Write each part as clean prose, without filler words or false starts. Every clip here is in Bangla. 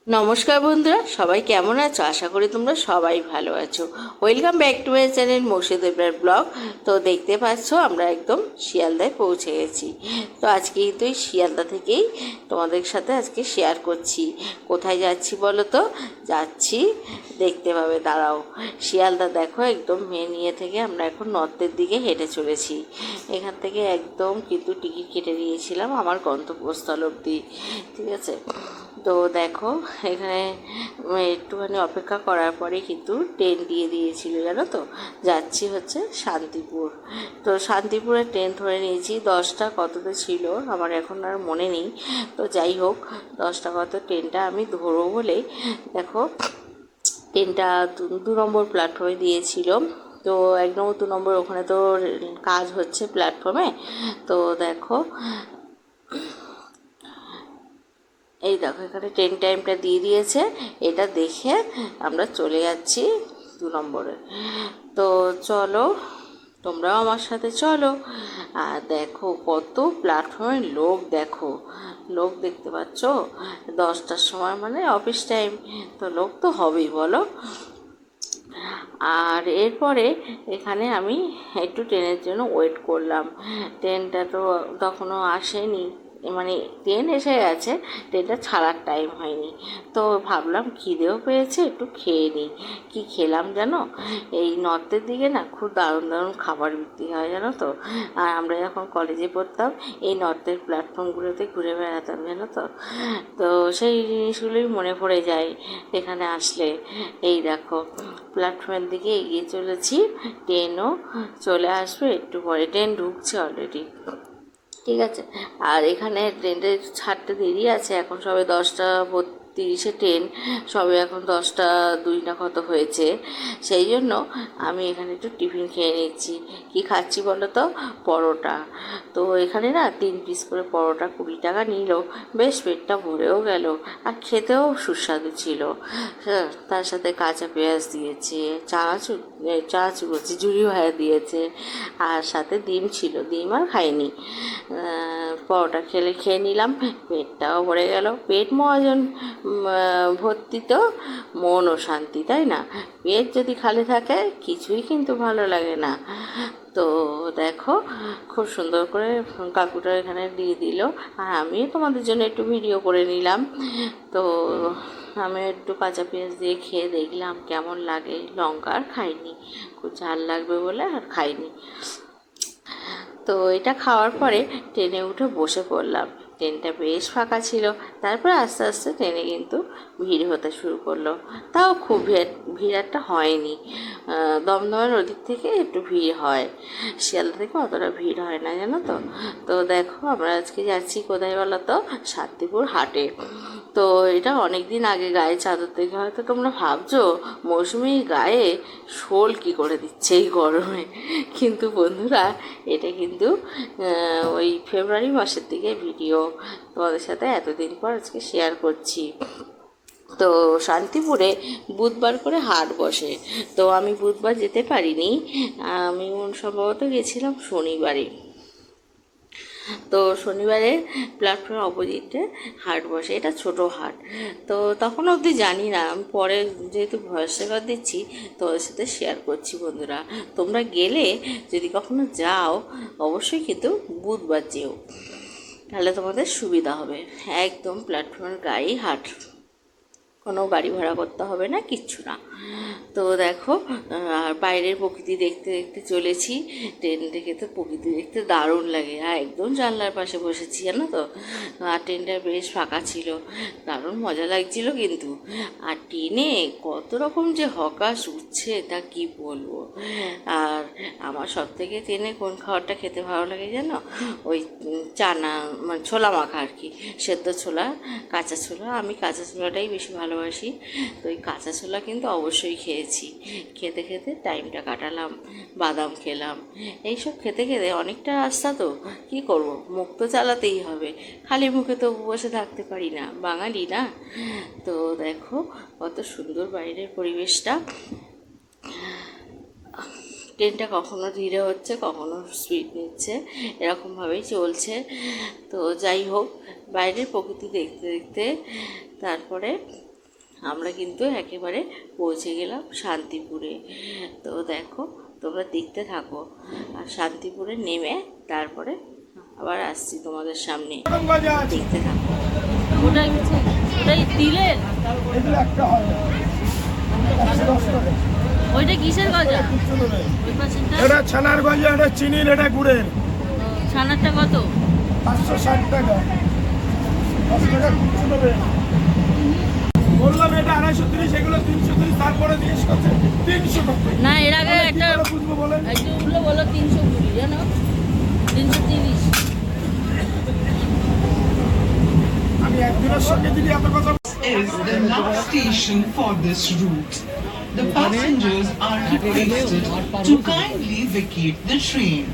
নমস্কার বন্ধুরা, সবাই কেমন আছো? আশা করি তোমরা সবাই ভালো আছো। Welcome back to my channel Murshidabad blog. তো দেখতে পাচ্ছ আমরা একদম শিয়ালদায় পৌঁছে গেছি। তো আজকে কিন্তু এই শিয়ালদা থেকেই তোমাদের সাথে আজকে শেয়ার করছি। কোথায় যাচ্ছি বলো তো? যাচ্ছি, দেখতে পাবে, দাঁড়াও। শিয়ালদা দেখো, একদম মেন ইয়ে থেকে আমরা এখন নর্থের দিকে হেঁটে চলেছি। এখান থেকে একদম কিন্তু টিকিট কেটে নিয়েছিলাম আমার গন্তব্যস্থল অবধি, ঠিক আছে। তো দেখো, এখানে একটুখানি অপেক্ষা করার পরে কিন্তু ট্রেন দিয়ে দিয়েছিল, জানো তো। যাচ্ছি হচ্ছে শান্তিপুর। তো শান্তিপুরে ট্রেন ধরে নিয়েছি। 10টা কততে ছিল আমার এখন আর মনে নেই। তো যাই হোক, 10টা কত ট্রেনটা আমি ধরবো বলেই দেখো ট্রেনটা 2 নম্বর প্ল্যাটফর্মে দিয়েছিল। তো 1 নম্বর 2 নম্বর ওখানে তো কাজ হচ্ছে প্ল্যাটফর্মে। তো দেখো, এই দেখো এখানে ট্রেন টাইমটা দিয়ে দিয়েছে। এটা দেখে আমরা চলে যাচ্ছি 2 নম্বরে। তো চলো, তোমরাও আমার সাথে চলো। আর দেখো কত প্ল্যাটফর্মে লোক, দেখো লোক দেখতে পাচ্ছ। 10টার সময় মানে অফিস টাইম, তো লোক তো হবেই বলো। আর এরপরে এখানে আমি একটু ট্রেনের জন্য ওয়েট করলাম। ট্রেনটা তো তখনও আসেনি, মানে ট্রেন এসে গেছে, ট্রেনটা ছাড়ার টাইম হয়নি। তো ভাবলাম খিদেও পেয়েছে, একটু খেয়ে নিই। কী খেলাম জানো? এই নর্থের দিকে না খুব দারুণ দারুণ খাবার বিক্রি হয়, জানো তো। আর আমরা যখন কলেজে পড়তাম এই নর্থের প্ল্যাটফর্মগুলোতে ঘুরে বেড়াতাম, জানো তো। তো সেই জিনিসগুলোই মনে পড়ে যায় এখানে আসলে। এই দেখো প্ল্যাটফর্মের দিকে এগিয়ে চলেছি, ট্রেনও চলে আসবে একটু পরে, ট্রেন ঢুকছে অলরেডি, ঠিক আছে। আর এখানে ট্রেনের ছাড়তে দেরি আছে, এখন সবে 10টা 30-এ ট্রেন, সবে এখন 10টা 2 না কত হয়েছে। সেই জন্য আমি এখানে একটু টিফিন খেয়ে নিচ্ছি। কি খাচ্ছি বলো তো? পরোটা। তো এখানে না 3 পিস করে পরোটা 20 টাকা নিল, বেশ পেটটা ভরেও গেল, আর খেতেও সুস্বাদু ছিল। হ্যাঁ, তার সাথে কাঁচা পেঁয়াজ দিয়েছে, চানাচুর বলছি, ঝুরি ভাজা দিয়েছে, আর সাথে ডিম ছিল, ডিম আর খাইনি। পরোটা খেয়ে নিলাম, পেটটাও ভরে গেল। পেট মহাজন ভর্তি তো মনও শান্তি, তাই না? পেট যদি খালি থাকে কিছুই কিন্তু ভালো লাগে না। তো দেখো খুব সুন্দর করে কাকুটা এখানে দিয়ে দিল, আর আমিও তোমাদের জন্য একটু ভিডিও করে নিলাম। তো আমি একটু কাঁচা পেঁয়াজ দিয়ে খেয়ে দেখলাম কেমন লাগে। লঙ্কা আর খাইনি, খুব ঝাল লাগবে বলে আর খাইনি। তো এটা খাওয়ার পরে ট্রেনে উঠে বসে পড়লাম। ট্রেনটা বেশ ফাঁকা ছিল। তারপর আস্তে আস্তে ট্রেনে কিন্তু ভিড় হতে শুরু করলো। তাও খুব ভিড় একটা হয়নি। দমদমের ওদিক থেকে একটু ভিড় হয়, শিয়ালদা থেকে অতটা ভিড় হয় না, জানো তো। তো দেখো আমরা আজকে যাচ্ছি কোথায় বলো তো? শান্তিপুর হাটে। তো এটা অনেক দিন আগে গায়ে চাদর থেকে, হয়তো তোমরা ভাবছো মৌসুমি গায়ে শোল কী করে দিচ্ছে এই গরমে, কিন্তু বন্ধুরা এটা কিন্তু ওই ফেব্রুয়ারি মাসের দিকে ভিডিও তোমাদের সাথে এতদিন পর আজকে শেয়ার করছি। তো শান্তিপুরে বুধবার করে হাট বসে। তো আমি বুধবার যেতে পারিনি, আমি সম্ভবত গেছিলাম শনিবারে। তো শনিবারে প্ল্যাটফর্ম অপোজিটে হাট বসে, এটা ছোট হাট। তো তখন অবধি জানি না, আমি পরে যেহেতু ভয়েস রেকর্ড দিচ্ছি তোমাদের সাথে শেয়ার করছি। বন্ধুরা তোমরা গেলে যদি কখনো যাও অবশ্যই কিন্তু বুধবার যেও, তাহলে তোমাদের সুবিধা হবে। একদম প্ল্যাটফর্মের গায়েই হাট, কোনো গাড়ি ভাড়া করতে হবে না, কিচ্ছু না। তো দেখো, আর বাইরের প্রকৃতি দেখতে দেখতে চলেছি। ট্রেন থেকে তো প্রকৃতি দেখতে দারুণ লাগে, আর একদম জানলার পাশে বসেছি, জানো তো। আর ট্রেনটা বেশ ফাঁকা ছিল, দারুণ মজা লাগছিল কিন্তু। আর ট্রেনে কত রকম যে হকাস উঠছে তা কি বলবো। আর আমার সব থেকে ট্রেনে কোন খাবারটা খেতে ভালো লাগে জানো? ওই চানা, মানে ছোলা মাখা আর কি, সেদ্ধ ছোলা, কাঁচা ছোলা। আমি কাঁচা ছোলাটাই বেশি ভালোবাসি। তো ওই কাঁচা ছোলা কিন্তু অবশ্যই খেয়েছি। খেতে খেতে টাইমটা কাটালাম, বাদাম খেলাম। এইসব খেতে খেতে অনেকটা রাস্তা, তো কী করব, মুখ তো চালাতেই হবে, খালি মুখে তো বসে থাকতে পারি না, বাঙালি না। তো দেখো কত সুন্দর বাইরের পরিবেশটা। ট্রেনটা কখনো ধীরে হচ্ছে, কখনো স্পিড নিচ্ছে, এরকমভাবেই চলছে। তো যাই হোক, বাইরের প্রকৃতি দেখতে দেখতে তারপরে আমরা কিন্তু একেবারে পৌঁছে গেলাম শান্তিপুরে। তো দেখো, তোমরা দেখতে থাকো, আর শান্তিপুরে নেমে তারপরে আবার আসছি তোমাদের সামনে, দেখতে থাকো। ওটাই তিলের, ওইটা কিসের গজা? এটা ছানার গজা, এটা চিনির, এটা গুড়ের। ছানারটা কত? 560 টাকা। 10 টাকা খুচরো নেবে। বললাম এটা 230, এগুলো 330, তারপরে জিজ্ঞেস করছে 300 টাকা। না, এর আগে একটা বুঝবো বলেন, একটু বলো 320, জানো 330। আমি একদিনের সঙ্গে যদি এত কথা is the last station for this route. The passengers are requested to kindly vacate the train.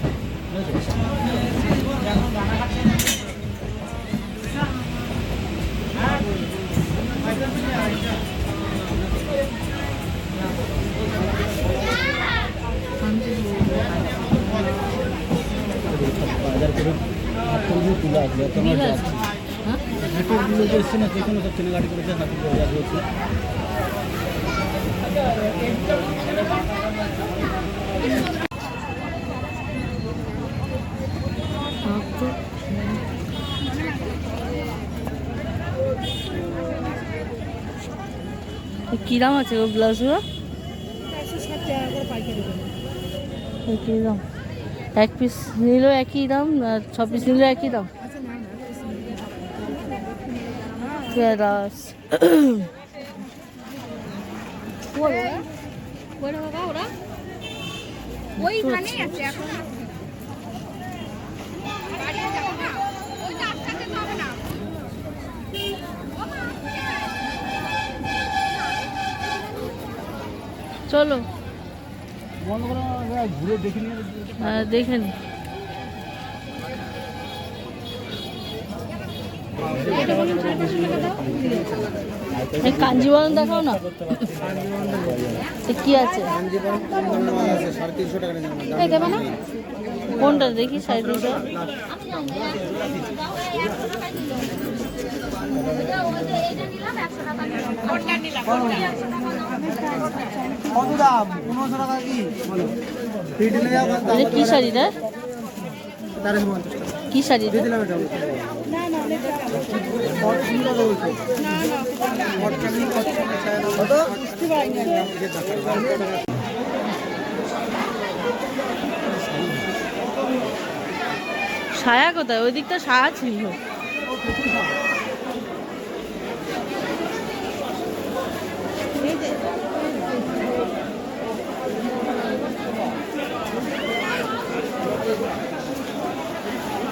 কি দাম আছে গো ব্লাউজগুলো? একই দাম, এক পিস নিলেও একই দাম, আর 6 পিস নিলেও একই দাম। চলো ঘুরে দেখে নিয়ে দেখে নি। কাঞ্জিবরম দেখাও না, কি আছে? কোনটা দেখি? 350। কত দাম? 1500 টাকা কি বলো? কি শাড়িটা? কি শাড়ি? সায়া কোথায়? ওই দিকটা সায়া ছিল।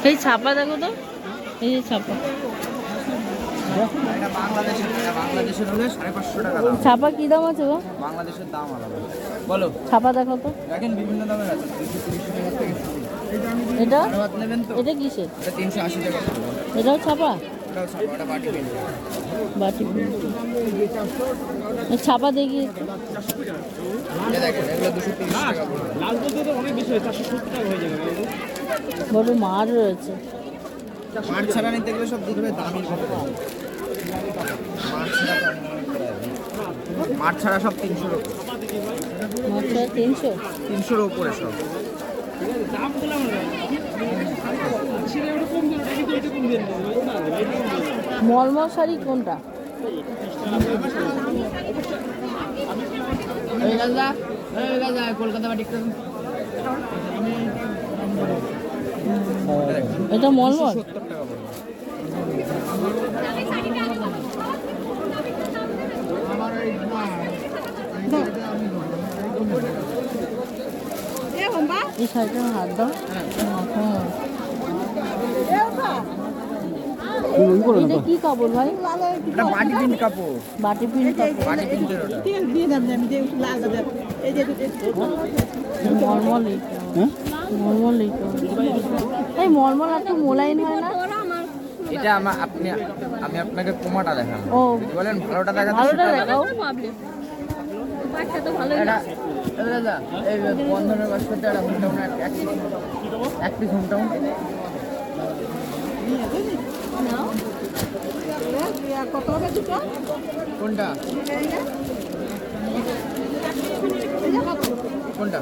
এই ছাপা দেখো তো, এই যে ছাপা। বাংলাদেশের হলে 550 টাকা দাম। ছাপা কি দাম আছে গো? বাংলাদেশের দাম আলাদা। বলো, ছাপা দেখো তো। দেখেন বিভিন্ন দামের আছে, 230 টাকা থেকে শুরু। এটা হাত নেবেন তো? এটা কিসের? এটা 380 টাকা। এটাও ছাপা? এটাও ছাপা, এটা বাটি প্রিন্ট। বাটি ছাপা দেখি। এটা দেখেন, এগুলো 230 টাকা পড়বে। লাল বলতে তো অনেক বেশি হয়, 470 টাকা হয়ে যাবে। বড় মার রয়েছে। মার ছাড়া নিতে গেলে সব দেখবে দামি হবে। মার ছাড়া সব 300 এর উপরে। মার ছাড়া 300? 300 এর উপরে সব। মলমল শাড়ি কোনটা? কলকাতা বাটি এটা মলমল? 70 টাকা পড়বে। এই শাড়িটা হাত দাও। এটা কি কাপড় ভাই? এটা বাটি প্রিন্ট কাপড়। বাটি প্রিন্ট কাপড়। বাটি প্রিন্টের ওটা। মলমল মলমল এই মলমল এত মোলায়েম হয় না? এটা আমি আপনাকে কোমাটা দেখাবো। ও, যদি বলেন ভালোটা দেখাতে, ভালোটা দেখাও। দাদা এই বন্ধনের কাজ করতে একটা হোমটাউন এক পিস হোমটাউন। কত হবে দুটো? কোনটা কোনটা?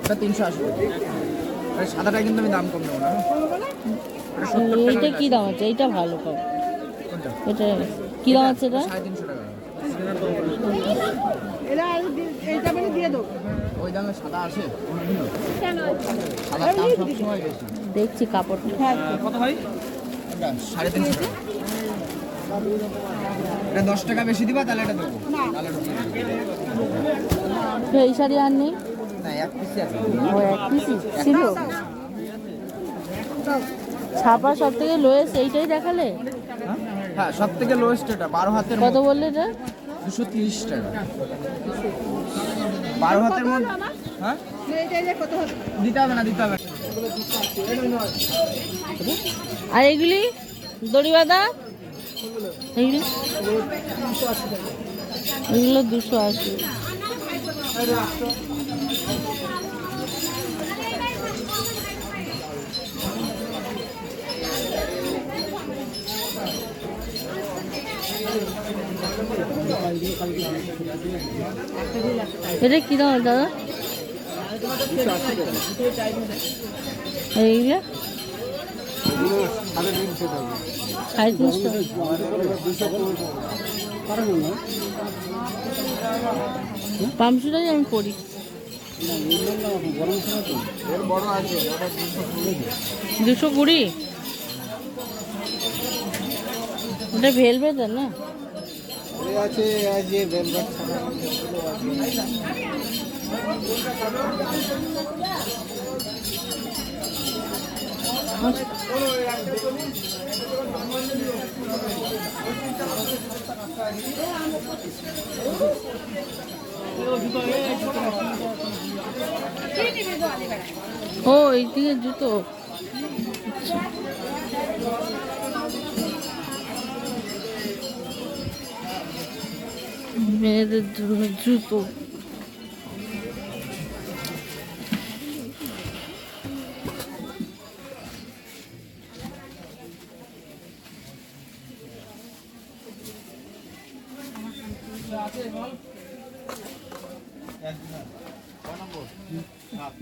এটা 380 টাকা। সাদাটা কিন্তু আমি দাম কম নেবো না। এটা 70 টাকা। এইটা কি দাম আছে? এইটা ভালো পাবো। কোনটা? এটা কি দাম আছে এটা? 350 টাকা। এইটা মানে দিয়ে দেবো। ওই দামে সাদা আছে? সাদার দাম সবসময় বেশি। দেখছি কাপড়টা। কত ভাই? এটা 350 টাকা। এটা 10 টাকা বেশি দিবা তাহলে এটা দেবো। তাহলে এটা দিয়ে দেবো। তো এই শাড়ি আর নেই? না, এক পিসই আছে। ও এক পিসই ছিল। ছাপা সব থেকে লোয়েস্ট এইটাই দেখালে? হ্যাঁ, সব থেকে লোয়েস্ট এটা 12 হাতের কত বললে এটা? 230 টাকা। 12 হাতের মধ্যে। হ্যাঁ, কত হবে? দিতে হবে না, দিতে হবে না। আর এগুলি দড়ি বাঁধা এগুলি? এগুলো 280। এটা কি দাম দাদা? এইগুলো 350। পামশুটাই আমি পড়ি। বড় আছে 220। ওটা ভেলভেটের না? আছে যে ভেলভেট ও এইদিকে জুতো। মেয়েদের জন্য জুতো।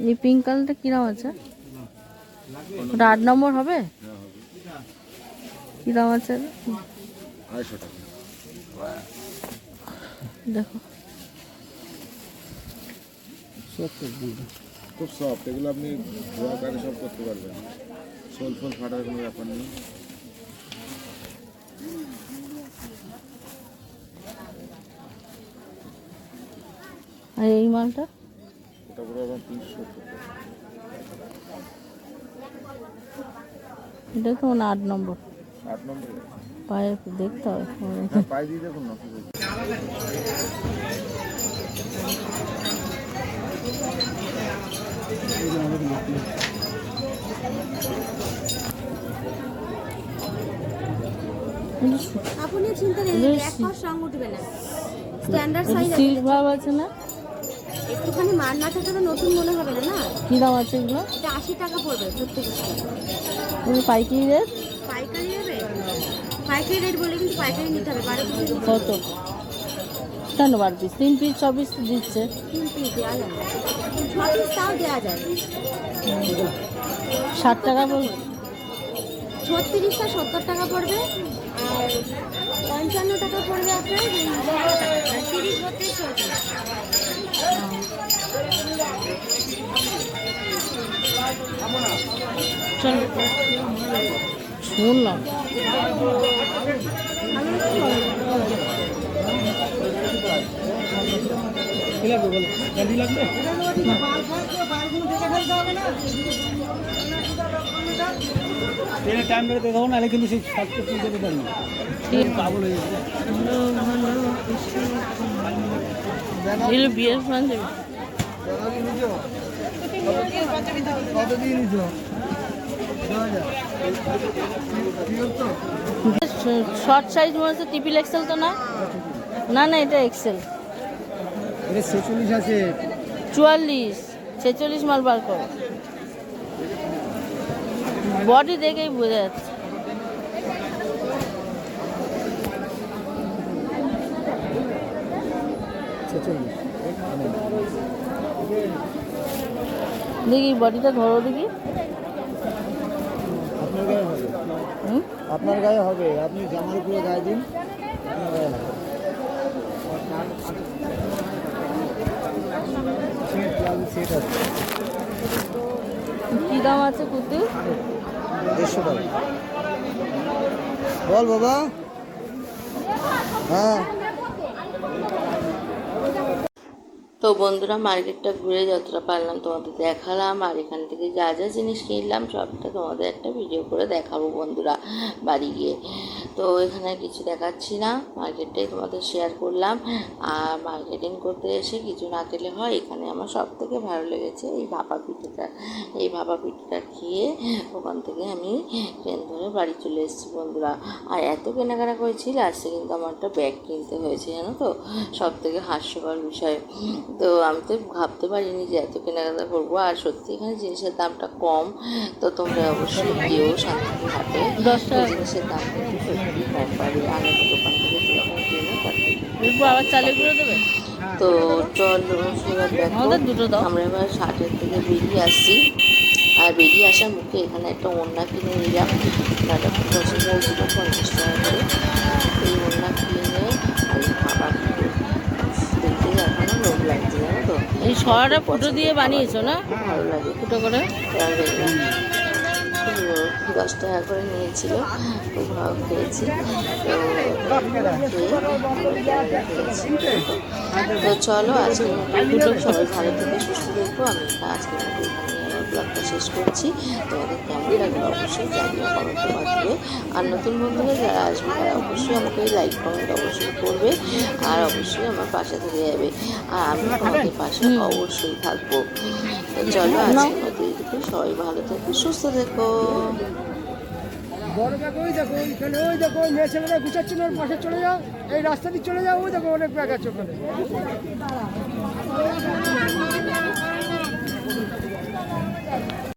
এই পিঙ্ক কালারটা কিরম আছে? ওটা 8 নম্বর হবে? কি দাম আছে? 250 টাকা। দেখো খুব সফট, এগুলো আপনি ধোয়া কাটে সব করতে পারবেন, সোল ফোল ফাটার কোনো ব্যাপার নেই। আর এই মালটা? এটা পুরো আমার 370 টাকা। এটা তো মানে 8 নম্বর। 8 নম্বরে পায়ে একটু দেখতে হবে। পায়ে দিয়ে দেখুন না। আপনি চিন্তা নেই, এক পাশ রং উঠবে না, স্ট্যান্ডার্ড সাইজ আছে। সিল্ক ভাব আছে না? একটুখানি মার না থাকলে তো নতুন মনে হবে না। না, কি দাম আছে এগুলো? এটা 80 টাকা পড়বে 36 টাকা। তুমি পাইকারি রেট? পাইকারি নেবে? পাইকারি রেট বলে কিন্তু পাইকারি নিতে হবে। 12 পিস কত? কেন 12 পিস? 3 পিস 24 দিচ্ছে। 3 পিস দেওয়া যায়, 6 পিস তাও দেওয়া যায়। 60 টাকা বলবো। 36টা 70 টাকা পড়বে, আর 55 টাকা পড়বে আপনার 12 টাকা, আর 30 32 চলবে। চল শুনলাম। টাইম বেড়ে দেখাবো না, কিন্তু সেই শর্ট যেতে পারি না, পাগল হয়ে যাবে। এগুলো বিয়ের পাঞ্জাবি। কত দিয়ে নিছো? শর্ট সাইজ মনে হচ্ছে ট্রিপল এক্সেল তো না? না না, এটা এক্সেল। এটা 46 আছে। 44 46 মাল বার করো। বডি দেখেই বোঝা যাচ্ছে। দেখি বডিটা ধরো দেখি। আপনার গায়ে হবে, আপনার গায়ে হবে, আপনি জামার উপরে গায়ে দিন, আপনার গায়ে হবে। সেট আছে কি দাম আছে কুর্তি? 150 টাকা। বল বাবা। হ্যাঁ তো বন্ধুরা মার্কেটটা ঘুরে যতটা পারলাম তোমাদের দেখালাম, আর এখান থেকে যা যা জিনিস কিনলাম সবটা তোমাদের একটা ভিডিও করে দেখাবো বন্ধুরা বাড়ি গিয়ে। তো এখানে কিছু দেখাচ্ছি না, মার্কেটটাই তোমাদের শেয়ার করলাম। আর মার্কেটিং করতে এসে কিছু না খেলে হয়। এখানে আমার সব থেকে ভালো লেগেছে এই ভাপা পিঠেটা। এই ভাপা পিঠেটা খেয়ে ওখান থেকে আমি ট্রেন ধরে বাড়ি চলে এসেছি বন্ধুরা। আর এত কেনাকাটা করেছি, লাস্টে কিন্তু আমার একটা ব্যাগ কিনতে হয়েছে জানো তো, সব থেকে হাস্যকর বিষয়। তো আমি তো ভাবতে পারিনি যে এত কেনাকাটা করবো। আর সত্যি এখানে জিনিসের দামটা কম, তো তোমরা অবশ্যই যেও শান্তিপুর হাটে। জিনিসের দাম কিন্তু সত্যি কম পাবে, আলাদা দোকান থেকে যেরকম কিনে তার থেকে। আবার চালু করে দেবে। তো চলো এবার দেখো, আমরা এবার হাটের থেকে বেরিয়ে আসছি। আর বেরিয়ে আসার মুখে এখানে একটা ওড়না কিনে নিলাম, ওড়নাটা খুব পছন্দ হয়েছিল, 50 টাকা করে। এই ওড়না কিনে আর খাবার দেখতে এখনো লোভ লাগছে জানো তো। এই সরাটা ফুটো দিয়ে বানিয়েছো না? খুব ভালো লাগে ফুটো করে। দেখলাম 10 টাকা করে নিয়েছিল, খুব ভালো খেয়েছি। তো চলো আজকে সবাই ভালো থেকে সুস্থ দেখবো। আমি আজকে ব্লগটা শেষ করছি। তোমাদের কেমন লাগলো অবশ্যই জানিও কমেন্টের মাধ্যমে। আর নতুন বন্ধুরা যারা আসবে তারা অবশ্যই আমাকে লাইক কমেন্ট অবশ্যই করবে, আর অবশ্যই আমার পাশে থেকে যাবে। আর আমি তোমাদের পাশে অবশ্যই থাকবো। তো চলো আজকে মতো সবাই ভালো থেকো, সুস্থ থেকো। বড় ব্যাগ ওই দেখো, ওইখানে ওই দেখো, মেয়ে ছেলেরা গুছাচ্ছে না, ওর পাশে চলে যাও, এই রাস্তা দিয়ে চলে যাও, ওই দেখো অনেক ব্যাগ আছে ওখানে।